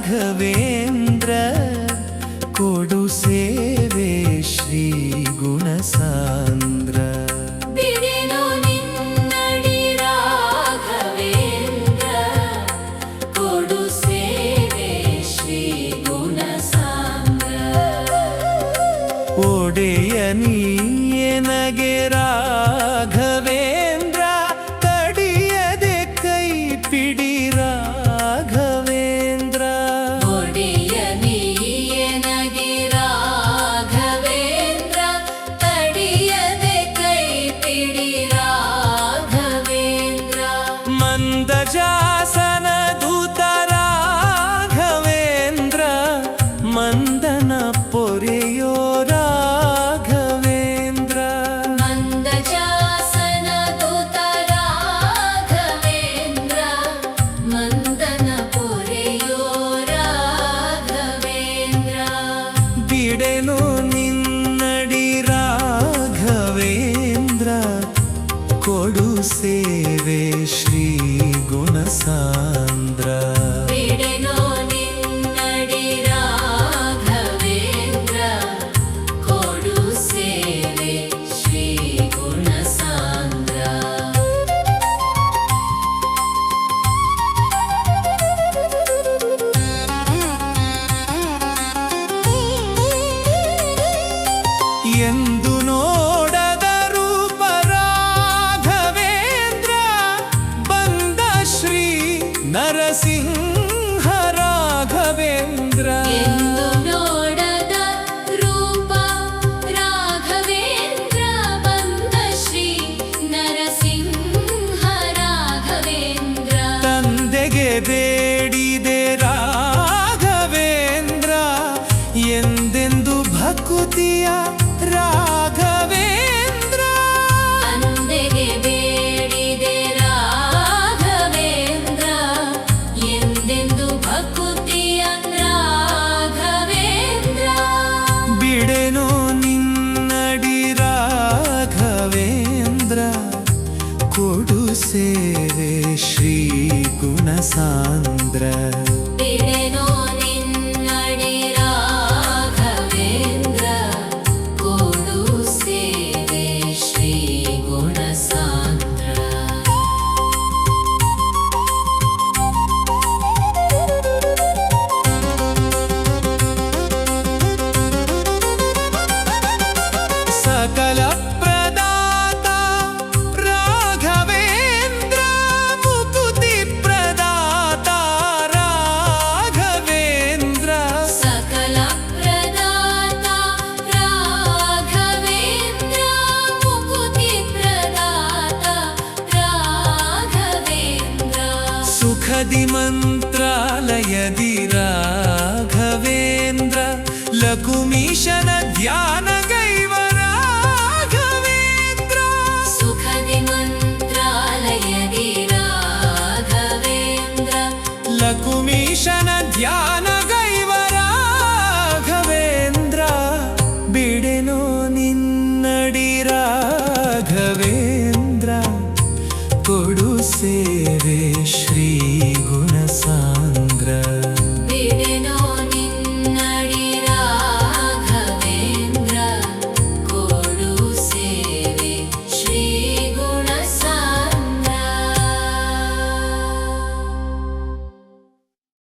ರಾಘವೇಂದ್ರ ಕೊಡು ಸೇವೆ ಶ್ರೀ ಗುಣಸಾಂದ್ರ. ಬಿಡೆನು ನಿನ್ನಡಿ ರಾಘವೇಂದ್ರ ಕೊಡು ಸೇವೆ ಶ್ರೀ ಗುಣಸಾಂದ್ರ. ಒಡೆಯ ನೀನಗೆ ರಾಘವೇಂದ್ರ ತಡಿಯದೆ ಕೈ ಪಿಡಿ ರಾಘವೇಂದ್ರ. ಒಡೆಯ ನೀನಗೆ ರಾಘವೇಂದ್ರ ತಡಿಯದೆ ಕೈ ಪಿಡಿ ರಾಘವೇಂದ್ರ. ಮಂದಜಾಸನ ದೂತ ರಾಘವೇಂದ್ರ ಮಂದನ ಪೊರೆಯೋ ರಾಘವೇಂದ್ರ. ಮಂದಜಾಸನ ದೂತ ರಾಘವೇಂದ್ರ ಮಂದನ ಪೊರೆಯೋ ರಾಘವೇಂದ್ರ. ಬಿಡೆನು ನಿನ್ನಡಿ ರಾಘವೇಂದ್ರ ಕೊಡು ಸೇವೆ ಶ್ರೀ ಗುಣಸಾಂದ್ರ. ಬಿಡೆನು ನಿನ್ನಡಿ ರಾಘವೇಂದ್ರ ಕೊಡು ಸೇವೆ ಶ್ರೀ ಗುಣಸಾಂದ್ರ. ಎಂದು ನೋಡದ ರೂಪ ರಾಘವೇಂದ್ರ ಬಂದ ಶ್ರೀ ನರಸಿಂಹ ರಾಘವೇಂದ್ರ. ಎಂದು ನೋಡದ ರೂಪ ರಾಘವೇಂದ್ರ ಬಂದ ಶ್ರೀ ನರಸಿಂಹ ರಾಘವೇಂದ್ರ. ತಂದೆಗೆ ಬೇಡಿದೆ ರಾಘವೇಂದ್ರ ಎಂದೆಂದು ಭಕುತಿಯ ರಾಘವೇಂದ್ರ. ತಂದೆಗೆ ಬೇಡಿದೆ ರಾಘವೇಂದ್ರ ಎಂದೆಂದು ಭಕುತಿಯ ರಾಘವೇಂದ್ರ. ಬಿಡೆನು ನಿನ್ನಡಿ ರಾಘವೇಂದ್ರ ಕೊಡು ಸೇವೆ ಶ್ರೀ ಗುಣಸಾಂದ್ರ. ಬಿಡೆನು ನಿನ್ನಡಿ ರಾಘವೇಂದ್ರ ಕೊಡು ಸೇವೆ ಶ್ರೀ ಗುಣಸಾಂದ್ರ. ಸಕಲ ಪ್ರದಾತ ರಾಘವೇಂದ್ರ ಮುಕುತಿ ಪ್ರದಾತ ರಾಘವೇಂದ್ರ. ಸಕಲ ಪ್ರದಾತ ರಾಘವೇಂದ್ರ ಮುಕುತಿ ಪ್ರದಾತ ರಾಘವೇಂದ್ರ. ಸುಖದಿ ಮಂತ್ರಾಲಯದಿ ರಾಘವೇಂದ್ರ ಲಕುಮೀಶನ ಧ್ಯಾನ ಗೈವ ರಾಘವೇಂದ್ರ. ಸುಖದಿ ಮಂತ್ರಾಲಯದಿ ರಾಘವೇಂದ್ರ ಲಕುಮೀಶನ ಧ್ಯಾನ ಗೈವ ರಾಘವೇಂದ್ರ. ಬಿಡೆನು ನಿನ್ನಡಿ ರಾಘವೇಂದ್ರ ಕೊಡು ಸೇವೆ